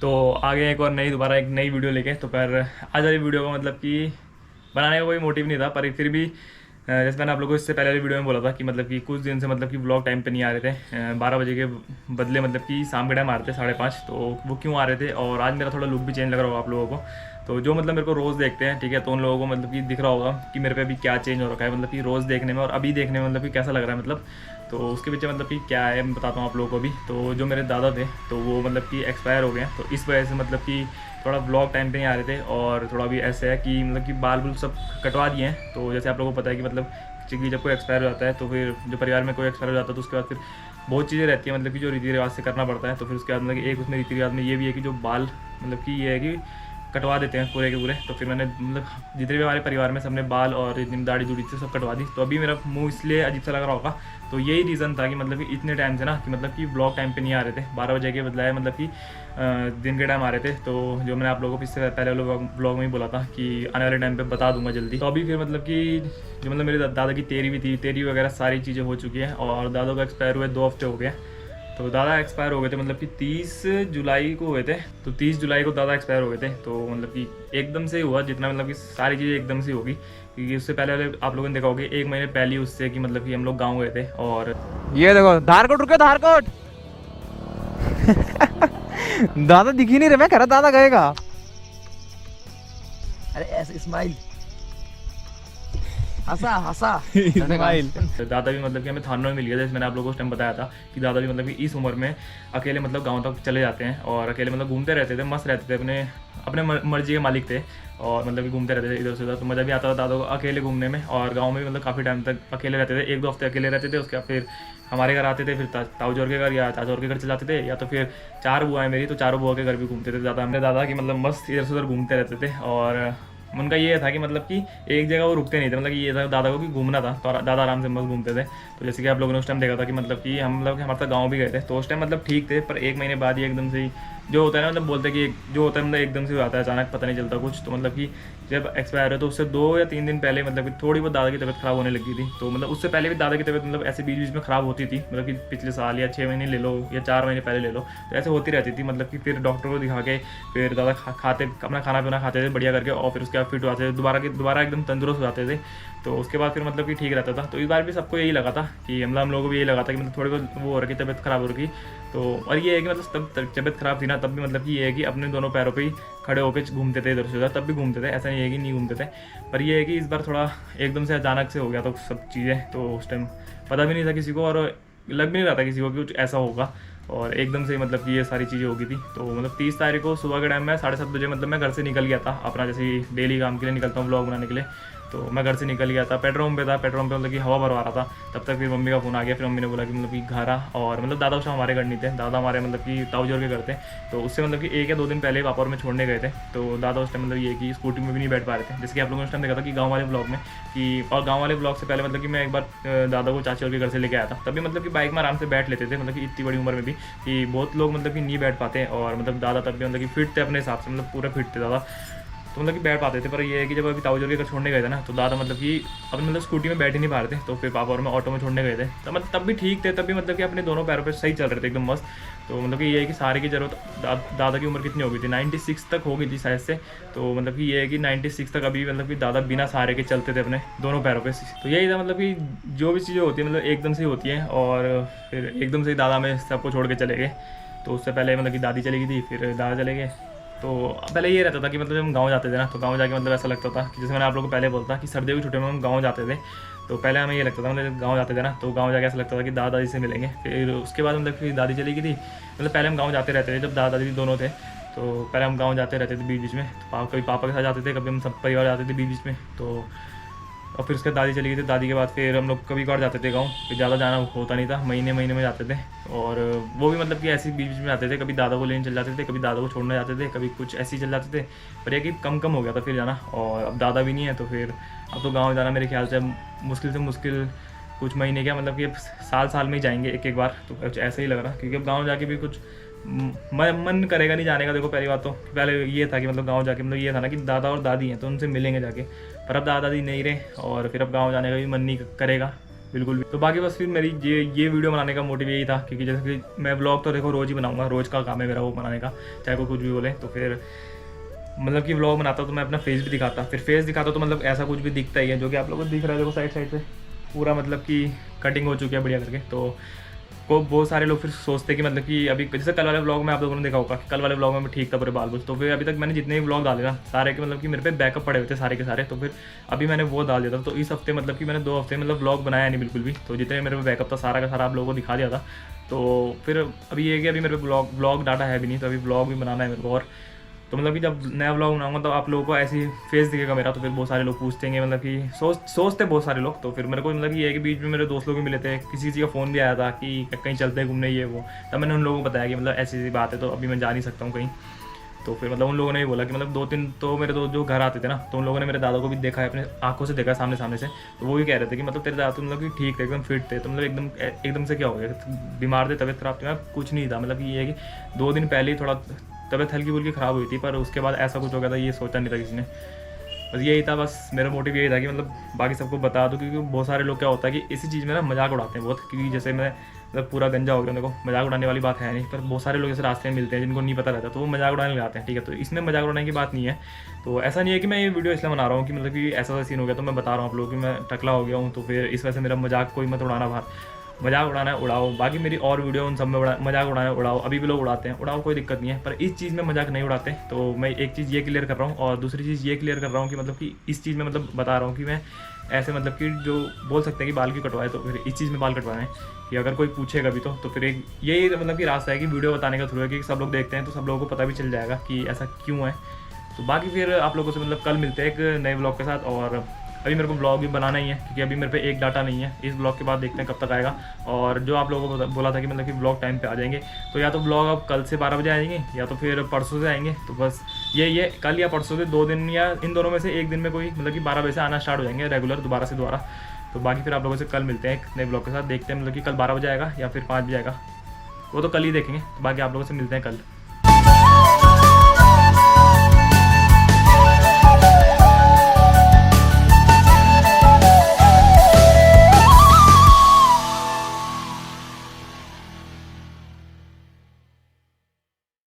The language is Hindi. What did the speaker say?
तो आगे एक और दोबारा एक नई वीडियो लेके। तो पर आज वाली वीडियो का मतलब कि बनाने का कोई मोटिव नहीं था, पर फिर भी जैसे मैंने आप लोगों को इससे पहले वाली वीडियो में बोला था कि मतलब कि कुछ दिन से मतलब कि व्लॉग टाइम पे नहीं आ रहे थे। 12 बजे के बदले मतलब कि शाम के टाइम आ रहे थे 5:30। तो वो क्यों आ रहे थे, और आज मेरा थोड़ा लुक भी चेंज लग रहा होगा आप लोगों को। तो जो मतलब मेरे को रोज़ देखते हैं, ठीक है, तो उन लोगों को मतलब कि दिख रहा होगा कि मेरे पे अभी क्या चेंज हो रखा है, मतलब कि रोज़ देखने में और अभी देखने में मतलब कि कैसा लग रहा है मतलब। तो उसके पीछे मतलब कि क्या है मैं बताता हूँ आप लोगों को भी। तो जो मेरे दादा थे तो वो मतलब कि एक्सपायर हो गए हैं, तो इस वजह से मतलब कि थोड़ा ब्लॉग टाइम पे नहीं आ रहे थे। और थोड़ा भी ऐसे है कि मतलब कि बाल बुल सब कटवा दिए हैं। तो जैसे आप लोगों को पता है कि मतलब कि जब कोई एक्सपायर हो जाता है तो फिर जो परिवार में कोई एक्सपायर हो जाता है तो उसके बाद फिर बहुत चीज़ें रहती हैं मतलब कि जो रीति रिवाज से करना पड़ता है। तो फिर उसके बाद मतलब कि एक उसमें रीति रिवाज में ये भी है कि जो बाल मतलब कि ये है कि कटवा देते हैं पूरे के पूरे। तो फिर मैंने मतलब जितने भी हमारे परिवार में सबने बाल और इतनी दाढ़ी दूढ़ी से सब कटवा दी। तो अभी मेरा मुंह इसलिए अजीब सा लग रहा होगा। तो यही रीज़न था कि मतलब कि इतने टाइम से ना कि मतलब कि ब्लॉग टाइम पे नहीं आ रहे थे। 12 बजे के बदलाए मतलब कि दिन के टाइम आ रहे थे। तो जो मैंने आप लोगों को इससे पहले वाले ब्लॉग में ही बोला था कि आने वाले टाइम पे बता दूंगा जल्दी। तो अभी फिर मतलब कि जो मतलब मेरे दादा की तेरी भी थी, तेरी वगैरह सारी चीज़ें हो चुकी हैं। और दादा का एक्सपायर हुए 2 हफ्ते हो गए। तो दादा एक्सपायर हो गए थे मतलब कि 30 जुलाई को हुए थे। तो 30 जुलाई को दादा एक्सपायर हो गए थे। तो मतलब कि एकदम से ही हुआ जितना मतलब कि सारी चीज़ें एकदम से होगी, क्योंकि उससे पहले वाले आप लोगों ने देखा होगा 1 महीने पहले ही उससे कि मतलब कि हम लोग गाँव गए थे। और ये देखो धारकोट, रुके धारकोट। दादा दिख ही नहीं रहे, मैं कह रहा दादा गएगा। अरे ऐसे स्माइल, हंसा हंसा इस्माइल दादा भी मतलब कि हमें थानों में मिल गया था। जैसे मैंने आप लोगों को उस टाइम बताया था कि दादा भी मतलब कि इस उम्र में अकेले मतलब गांव तक चले जाते हैं और अकेले मतलब घूमते रहते थे, मस्त रहते थे, अपने अपने मर्जी के मालिक थे। और मतलब कि घूमते रहते थे इधर से उधर। तो मज़ा भी आता था दादा को अकेले घूमने में। और गाँव में भी मतलब काफ़ी टाइम तक अकेले रहते थे, 1-2 हफ्ते अकेले रहते थे। उसके बाद फिर हमारे घर आते थे, फिर ताऊ जोर के घर या चाचा और के घर चले जाते थे, या तो फिर 4 बुआ है मेरी, तो चारों बुआ के घर भी घूमते थे ज़्यादा। हमने दादा की मतलब मस्त इधर से उधर घूमते रहते थे। और उनका ये था कि मतलब कि एक जगह वो रुकते नहीं थे, मतलब कि ये था दादा को कि घूमना था तो दादा आराम से मस्त घूमते थे। तो जैसे कि आप लोगों ने उस टाइम देखा था कि मतलब कि हम लोग हमारे साथ गाँव भी गए थे। तो उस टाइम मतलब ठीक थे, पर 1 महीने बाद ही एकदम से ही जो होता है ना, मतलब बोलते हैं कि जो होता है मतलब एकदम से हो जाता है अचानक, पता नहीं चलता कुछ। तो मतलब कि जब एक्सपायर है तो उससे 2 या 3 दिन पहले मतलब कि थोड़ी बहुत दादा की तबीयत खराब होने लगी थी। तो मतलब उससे पहले भी दादा की तबीयत मतलब ऐसे बीच बीच में ख़राब होती थी, मतलब कि पिछले साल या 6 महीने ले लो या 4 महीने पहले ले लो, तो ऐसे होती रहती थी। मतलब कि फिर डॉक्टर को दिखा के फिर दादा खाते अपना खाना पीना खाते थे बढ़िया करके, और फिर उसके बाद फिट हो जाते थे दोबारा एकदम तंदुरुस्त हो जाते थे। तो उसके बाद फिर मतलब कि ठीक रहता था। तो इस बार भी सबको यही लगा था कि मतलब हम लोगों को भी यही लगा था कि मतलब थोड़ी बहुत वो हो रखी तबीयत ख़राब हो रखी। तो और ये है कि मतलब तब तबीयत ख़राब थी ना, तब भी मतलब कि ये है कि अपने दोनों पैरों पे ही खड़े होकर घूमते थे इधर से उधर, तब भी घूमते थे, ऐसा नहीं है कि नहीं घूमते थे। पर ये है कि इस बार थोड़ा एकदम से अचानक से हो गया तो सब चीज़ें। तो उस टाइम पता भी नहीं था किसी को, और लग भी नहीं रहा था किसी को कि कुछ ऐसा होगा। और एकदम से मतलब कि ये सारी चीज़ें हो गई थी। तो मतलब 30 तारीख को सुबह के टाइम में 7:30 बजे मतलब मैं घर से निकल गया था अपना, जैसे डेली काम के लिए निकलता हूँ व्लॉग बनाने के लिए। तो मैं घर से निकल गया था, पेट्रोल पंप पे था, पेट्रोल पंप पे मतलब कि हवा भरवा रहा था। तब तक फिर मम्मी का फ़ोन आ गया। फिर मम्मी ने बोला कि मतलब कि घर आ। और मतलब दादा उस टाइम हमारे घर नहीं थे, दादा हमारे मतलब कि ताऊ जोर के घर थे। तो उससे मतलब कि 1 या 2 दिन पहले पापा और मैं छोड़ने गए थे। तो दादा उस टाइम मतलब ये कि स्कूटी में भी नहीं बैठ पा रहे थे, जैसे कि आप लोगों ने उस टाइम देखा था कि गाँव वाले ब्लॉग में कि, और गाँव वाले ब्लॉग से पहले मतलब कि मैं एक बार दादा को चाची और के घर से लेके आया था। तभी मतलब कि बाइक में आराम से बैठ लेते थे, मतलब कि इतनी बड़ी उम्र में भी कि बहुत लोग मतलब कि नहीं बैठ पाते। और मतलब दादा तब भी मतलब कि फिट थे अपने हिसाब से, मतलब पूरा फिट थे दादा, तो मतलब कि बैठ पाते थे। पर ये है कि जब अभी ताऊ जोर के घर छोड़ने गए थे ना, तो दादा मतलब कि अब मतलब स्कूटी में बैठ ही नहीं पा रहे थे। तो फिर पापा और मैं ऑटो में छोड़ने गए थे। तो मतलब तब भी ठीक थे, तब भी मतलब कि अपने दोनों पैरों पे सही चल रहे थे एकदम मस्त। तो मतलब कि ये है कि सारे की ज़रूरत दादा की उम्र कितनी हो गई थी, 96 तक हो गई थी शायद से। तो मतलब कि ये है कि 96 तक अभी मतलब कि दादा बिना सहारे के चलते थे अपने दोनों पैरों पे। तो यही था मतलब कि जो भी चीज़ें होती है मतलब एकदम से ही होती हैं। और फिर एकदम से ही दादा में सबको छोड़ के चले गए। तो उससे पहले मतलब कि दादी चली गई थी, फिर दादा चले गए। तो पहले ये रहता था कि मतलब जब हम गाँव जाते थे ना, तो गाँव जाके मतलब ऐसा लगता था कि जैसे मैंने आप लोगों को पहले बोलता कि सर्दियों की छुट्टियों में हम गाँव जाते थे। तो पहले हमें ये लगता था मतलब जब गाँव जाते थे ना, तो गाँव जाके ऐसा लगता था कि दादा दादी से मिलेंगे। फिर उसके बाद मतलब फिर दादी चली गई थी। मतलब पहले हम गाँव जाते रहते थे जब दादा दादी दोनों थे। तो पहले हम गाँव जाते रहते थे बीच बीच में। तो कभी पापा के साथ जाते थे, कभी हम सब परिवार जाते थे बीच बीच में। तो और फिर उसके बाद दादी चली गई थी। दादी के बाद फिर हम लोग कभी कभार जाते थे गाँव, फिर ज़्यादा जाना होता नहीं था, महीने महीने में जाते थे। और वो भी मतलब कि ऐसे बीच बीच में जाते थे, कभी दादा को लेने चल जाते थे, कभी दादा को छोड़ने जाते थे, कभी कुछ ऐसे ही चल जाते थे। पर ये कि कम कम हो गया था फिर जाना। और अब दादा भी नहीं है, तो फिर अब तो गाँव जाना मेरे ख्याल से मुश्किल से मुश्किल कुछ महीने क्या, मतलब कि अब साल साल में ही जाएंगे एक एक बार। तो कुछ ऐसा ही लग रहा, क्योंकि अब गाँव जाके भी कुछ मन करेगा नहीं जाने का। देखो पहली बात तो पहले ये था कि मतलब गाँव जाके मतलब ये था ना कि दादा और दादी हैं तो उनसे मिलेंगे जाके। पर अब दादा दादी नहीं रहे, और फिर अब गाँव जाने का भी मन नहीं करेगा। बिल्कुल भी। तो बाकी बस फिर मेरी ये वीडियो बनाने का मोटिव यही था, क्योंकि जैसे कि मैं ब्लॉग तो देखो रोज़ ही बनाऊंगा, रोज़ का काम है मेरा वो बनाने का, चाहे कोई कुछ भी बोले। तो फिर मतलब कि व्लॉग बनाता तो मैं अपना फेस भी दिखाता, फिर फेस दिखाता तो मतलब ऐसा कुछ भी दिखता ही है, जो कि आप लोगों को दिख रहा है देखो साइड साइड से पूरा मतलब कि कटिंग हो चुकी है बढ़िया करके। तो को बहुत सारे लोग फिर सोचते कि मतलब कि अभी जैसे कल वाले व्लॉग में आप लोगों ने देखा होगा कि कल वाले व्लॉग में मैं ठीक था पूरे बाल बुल, तो फिर अभी तक मैंने जितने भी व्लॉग डाले ना सारे के मतलब कि मेरे पे बैकअप पड़े हुए थे सारे के सारे, तो फिर अभी मैंने वो डाल दिया था। तो इस हफ्ते मतलब कि मैंने 2 हफ्ते मतलब व्लॉग बनाया नहीं बिल्कुल भी, तो जितने मेरे पे बैकअप था सारा का सारा आप लोगों को दिखा दिया था। तो फिर अभी ये कि अभी मेरे पे व्लॉग डाटा है भी नहीं, तो अभी व्लॉग भी बनाना है मेरे को। और तो मतलब कि जब नया व्लॉग बनाऊंगा तो आप लोगों को ऐसी फेस दिखेगा मेरा, तो फिर बहुत सारे लोग पूछतेंगे मतलब कि सोचते बहुत सारे लोग। तो फिर मेरे को मतलब कि ये कि बीच में मेरे दोस्त लोग भी मिले थे, किसी का फ़ोन भी आया था कि कहीं चलते हैं घूमने ये वो, तब मैंने उन लोगों को बताया कि मतलब ऐसी बात है, तो अभी मैं जा नहीं सकता हूँ कहीं। तो फिर मतलब उन लोगों ने भी बोला कि मतलब 2-3 तो मेरे दोस्त जो घर आते थे ना, तो उन लोगों ने मेरे दादा को भी देखा है, अपने आंखों से देखा सामने सामने से, तो वो भी कह रहे थे कि मतलब तेरे दादा तो मतलब कि ठीक थे, एकदम फिट थे, तो मतलब एकदम से क्या हो गया, बीमार थे, तबीयत खराब थी, कुछ नहीं था। मतलब ये है कि 2 दिन पहले ही थोड़ा तबीयत हल्की फुल्की ख़राब हुई थी, पर उसके बाद ऐसा कुछ हो गया था ये सोचा नहीं था किसी ने। बस यही था, बस मेरा मोटिव यही था कि मतलब बाकी सबको बता दूं, क्योंकि बहुत सारे लोग क्या होता है कि इसी चीज़ में ना मजाक उड़ाते हैं बहुत, क्योंकि जैसे मैं मतलब पूरा गंजा हो गया, देखो मजाक उड़ाने वाली बात है नहीं, पर बहुत सारे लोग ऐसे रास्ते में मिलते हैं जिनको नहीं पता रहता, तो वो मजाक उड़ाने लगाते हैं, ठीक है। तो इसमें मजाक उड़ाने की बात नहीं है। तो ऐसा नहीं है कि मैं ये वीडियो इसलिए बना रहा हूँ कि मतलब कि ऐसा सीन हो गया तो मैं बता रहा हूँ आप लोगों कि मैं टकला हो गया हूँ, तो फिर इस वजह से मेरा मजाक कोई मत उड़ाना बाहर, मजाक उड़ाना है उड़ाओ, बाकी मेरी और वीडियो उन सब में मजाक उड़ाना है उड़ाओ, अभी भी लोग उड़ाते हैं उड़ाओ, कोई दिक्कत नहीं है, पर इस चीज़ में मजाक नहीं उड़ाते। तो मैं एक चीज़ ये क्लियर कर रहा हूँ, और दूसरी चीज़ ये क्लियर कर रहा हूँ कि मतलब कि इस चीज़ में मतलब बता रहा हूँ कि मैं ऐसे मतलब कि जो बोल सकते हैं कि बाल क्यों कटवाए, तो फिर इस चीज़ में बाल कटवाए हैं कि अगर कोई पूछेगा भी तो फिर एक यही मतलब कि रास्ता है कि वीडियो बताने का थ्रू है कि सब लोग देखते हैं तो सब लोगों को पता भी चल जाएगा कि ऐसा क्यों है। तो बाकी फिर आप लोगों से मतलब कल मिलते हैं एक नए व्लॉग के साथ, और अभी मेरे को ब्लॉग भी बनाना ही है क्योंकि अभी मेरे पे एक डाटा नहीं है। इस ब्लॉग के बाद देखते हैं कब तक आएगा, और जो आप लोगों को बोला था कि मतलब कि ब्लॉग टाइम पे आ जाएंगे, तो या तो ब्लॉग अब कल से 12 बजे आएंगे या तो फिर परसों से आएंगे। तो बस ये कल या परसों से 2 दिन या इन दोनों में से एक दिन में कोई मतलब कि 12 बजे से आना स्टार्ट हो जाएंगे रेगुलर दोबारा। तो बाकी फिर आप लोगों से कल मिलते हैं एक नए ब्लॉग के साथ, देखते हैं मतलब कि कल 12 बजे आएगा या फिर 5 बजे आएगा, वो तो कल ही देखेंगे। तो बाकी आप लोगों से मिलते हैं कल।